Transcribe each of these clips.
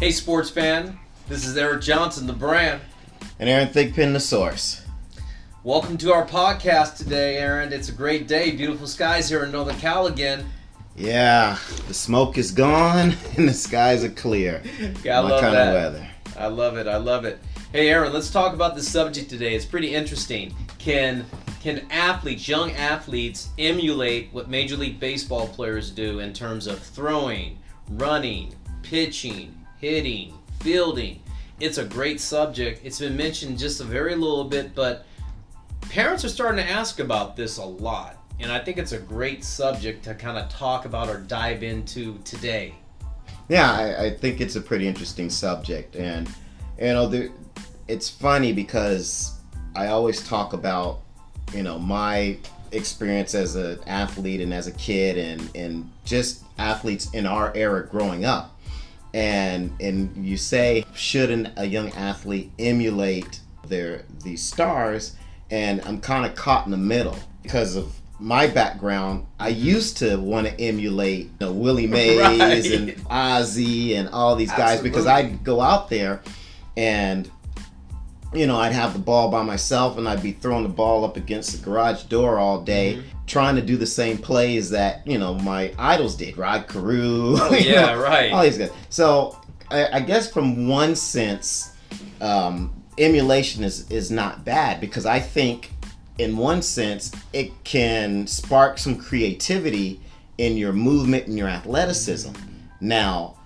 Hey, sports fan. This is Eric Johnson, the brand. And Aaron Thigpen, the source. Welcome to our podcast today, Aaron. It's a great day. Beautiful skies here in Northern Cal again. Yeah, the smoke is gone and the skies are clear. Yeah, I love kind that. of weather. I love it. Hey, Aaron, let's talk about the subject today. It's pretty interesting. Can athletes, young athletes, emulate what Major League Baseball players do in terms of throwing, running, pitching, hitting, fielding? It's a great subject. It's been mentioned just a very little bit, but parents are starting to ask about this a lot. And I think it's a great subject to kind of talk about or dive into today. Yeah, I think it's a pretty interesting subject. And, you know, it's funny because I always talk about, you know, my experience as an athlete and as a kid and just athletes in our era growing up. And you say, should a young athlete emulate these stars? And I'm kind of caught in the middle because of my background. I used to want to emulate Willie Mays Right. and Ozzie and all these guys. Absolutely. Because I'd go out there and, you know, I'd have the ball by myself and I'd be throwing the ball up against the garage door all day, trying to do the same plays that, you know, my idols did. Rod Carew. Oh, yeah, right. All these guys. So I guess from one sense, emulation is not bad, because I think in one sense it can spark some creativity in your movement and your athleticism. Now,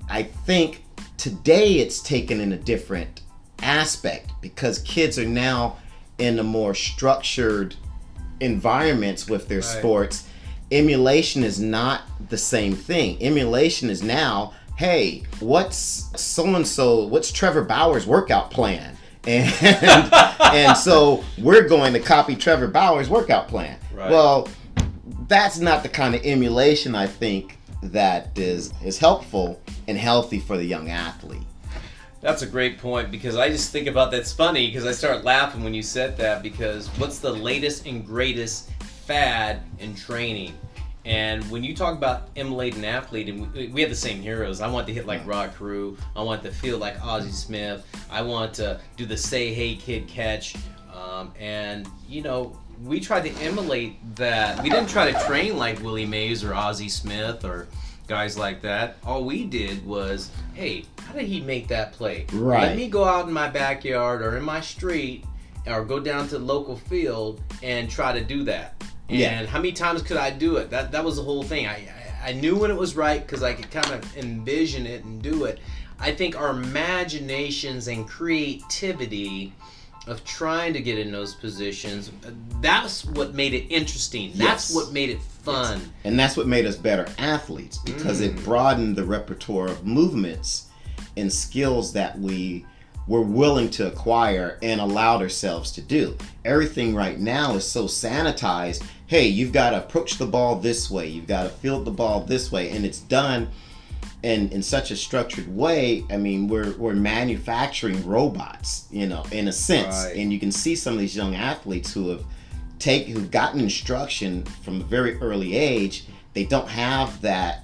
I think today it's taken in a different aspect because kids are now in a more structured environments with their Right. sports. Emulation is not the same thing. Emulation is now, hey, what's Trevor Bauer's workout plan? And so we're going to copy Trevor Bauer's workout plan. Right. Well, that's not the kind of emulation I think that is helpful and healthy for the young athlete. That's a great point, because I just think about that's funny because I start laughing when you said that, because what's the latest and greatest fad in training? And when you talk about emulating an athlete, and we have the same heroes. I want to hit like Rod Carew. I want to feel like Ozzie Smith. I want to do the say hey kid catch. And you know, we tried to emulate that. We didn't try to train like Willie Mays or Ozzie Smith or guys like that. All we did was, hey, how did he make that play? Right. Let me go out in my backyard or in my street or go down to the local field and try to do that. And Yeah. how many times could I do it? That was the whole thing. I knew when it was right because I could kind of envision it and do it. I think our imaginations and creativity of trying to get in those positions, that's what made it interesting. That's Yes. what made it fun. And that's what made us better athletes, because it broadened the repertoire of movements and skills that we were willing to acquire and allowed ourselves to do. Everything right now is so sanitized. Hey, you've got to approach the ball this way. You've got to field the ball this way. And it's done in such a structured way. I mean, we're manufacturing robots, you know, in a sense. Right. And you can see some of these young athletes who've gotten instruction from a very early age. They don't have that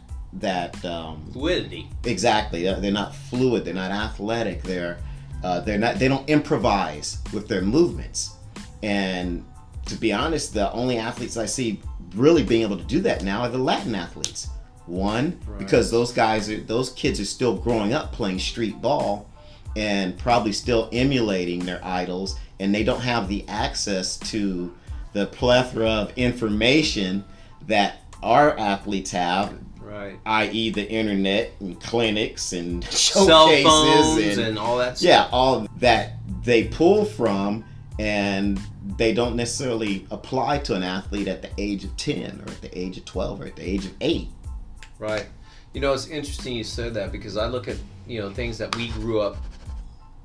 Fluidity. exactly. They're not fluid. They're not athletic. They don't improvise with their movements. And to be honest, the only athletes I see really being able to do that now are the Latin athletes. One, Right. because those kids are still growing up playing street ball and probably still emulating their idols, and they don't have the access to the plethora of information that our athletes have, Right. i.e. the internet and clinics and Cell showcases phones and all that stuff. yeah, all that they pull from, and they don't necessarily apply to an athlete at the age of 10 or at the age of 12 or at the age of 8. Right. You know, it's interesting you said that, because I look at, you know, things that we grew up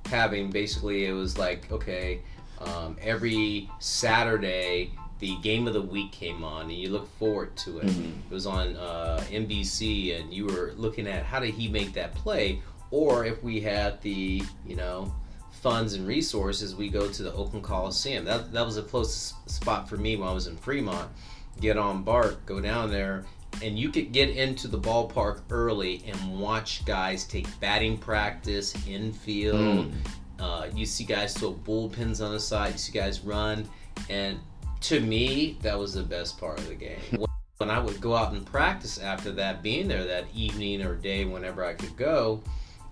having. Basically, it was like, okay, every Saturday the game of the week came on and you look forward to it. It was on NBC, and you were looking at how did he make that play, or if we had the, you know, funds and resources, we go to the Oakland Coliseum. That was the closest spot for me when I was in Fremont. Get on BART, go down there, and you could get into the ballpark early and watch guys take batting practice, infield. You see guys throw bullpens on the side. You see guys run. And to me, that was the best part of the game. When I would go out and practice after that, being there that evening or day, whenever I could go,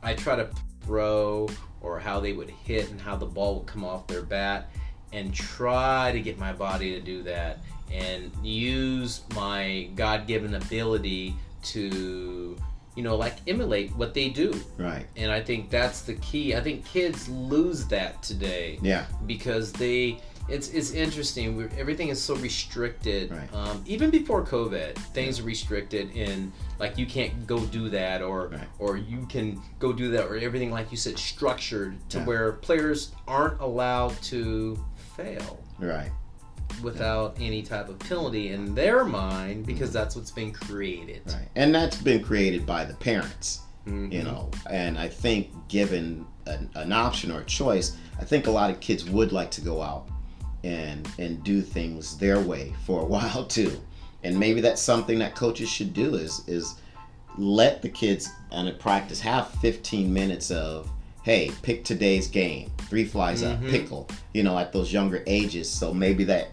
I try to throw or how they would hit and how the ball would come off their bat and try to get my body to do that and use my God-given ability to, like emulate what they do. Right. And I think that's the key. I think kids lose that today. Yeah. Because it's interesting. Everything is so restricted. Right. Even before COVID, things are restricted in like you can't go do that or you can go do that or everything, like you said, structured to where players aren't allowed to fail. Right. Without any type of penalty in their mind, because that's what's been created. Right. And that's been created by the parents, and I think given an option or a choice, I think a lot of kids would like to go out and do things their way for a while too. And maybe that's something that coaches should do is let the kids on a practice have 15 minutes of, hey, pick today's game, 3 flies up, pickle, at those younger ages. So maybe that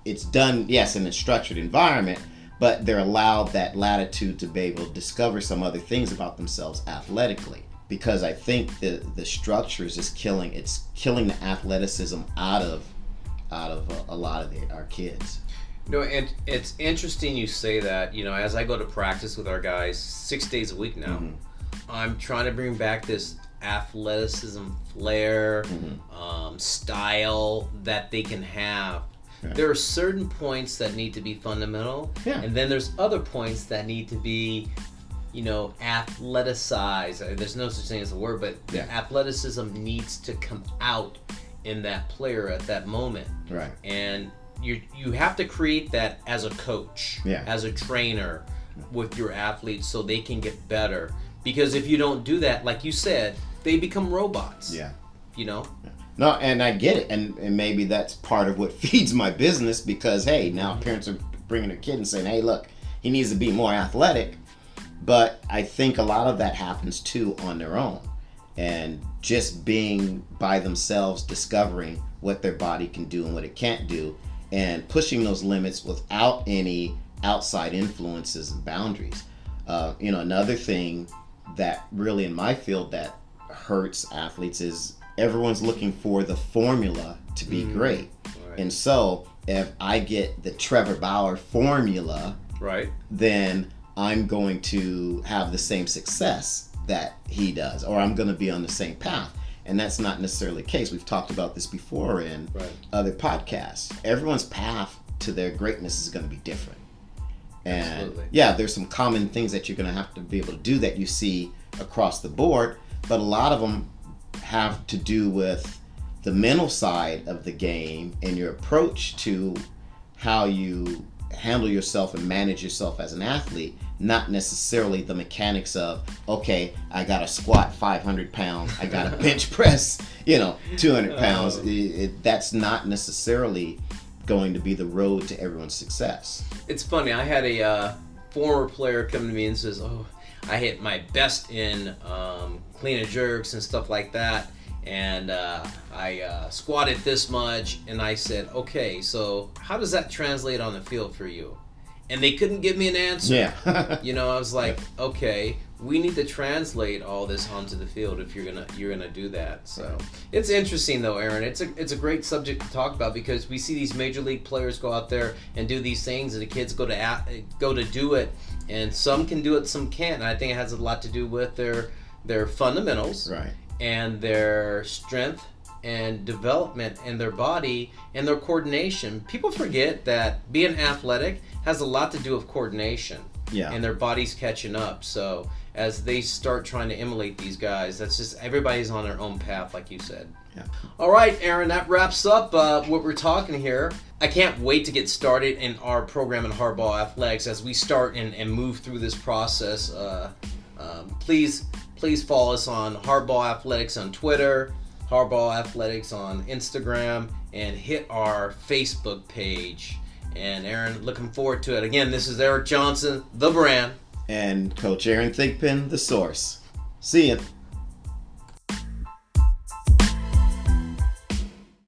it's done, yes, in a structured environment, but they're allowed that latitude to be able to discover some other things about themselves athletically. Because I think the structures is killing the athleticism out of a lot of our kids. And it's interesting you say that. As I go to practice with our guys 6 days a week now, I'm trying to bring back this athleticism, flair, style that they can have. Right. There are certain points that need to be fundamental, and then there's other points that need to be, athleticized. There's no such thing as a word, but athleticism needs to come out in that player at that moment. Right. And you have to create that as a coach, as a trainer with your athletes so they can get better. Because if you don't do that, like you said, they become robots. Yeah. No, and I get it, and maybe that's part of what feeds my business, because hey, now parents are bringing their kid and saying, hey, look, he needs to be more athletic. But I think a lot of that happens too on their own, and just being by themselves, discovering what their body can do and what it can't do, and pushing those limits without any outside influences and boundaries. Another thing that really in my field that hurts athletes is everyone's looking for the formula to be great. Right. And so if I get the Trevor Bauer formula, then I'm going to have the same success that he does, or I'm going to be on the same path. And that's not necessarily the case. We've talked about this before in other podcasts. Everyone's path to their greatness is going to be different. And there's some common things that you're going to have to be able to do that you see across the board, but a lot of them have to do with the mental side of the game and your approach to how you handle yourself and manage yourself as an athlete, not necessarily the mechanics of, okay, I got to squat 500 pounds, I got to bench press, 200 pounds. That's not necessarily going to be the road to everyone's success. It's funny, I had a former player come to me and says, I hit my best in clean and jerks and stuff like that, and I squatted this much, and I said, okay, so how does that translate on the field for you? And they couldn't give me an answer. I was like, okay, we need to translate all this onto the field if you're gonna do that. So it's interesting though, Aaron. It's a great subject to talk about, because we see these major league players go out there and do these things, and the kids go to do it, and some can do it, some can't. And I think it has a lot to do with their fundamentals, and their strength and development and their body and their coordination. People forget that being athletic has a lot to do with coordination, and their body's catching up. So as they start trying to emulate these guys, that's just, everybody's on their own path, like you said. All right, Aaron, that wraps up what we're talking here. I can't wait to get started in our program in Hardball Athletics as we start and move through this process. Please follow us on Hardball Athletics on Twitter, Hardball Athletics on Instagram, and hit our Facebook page. And Aaron, looking forward to it. Again, this is Eric Johnson, the brand. And Coach Aaron Thigpen, the source. See ya.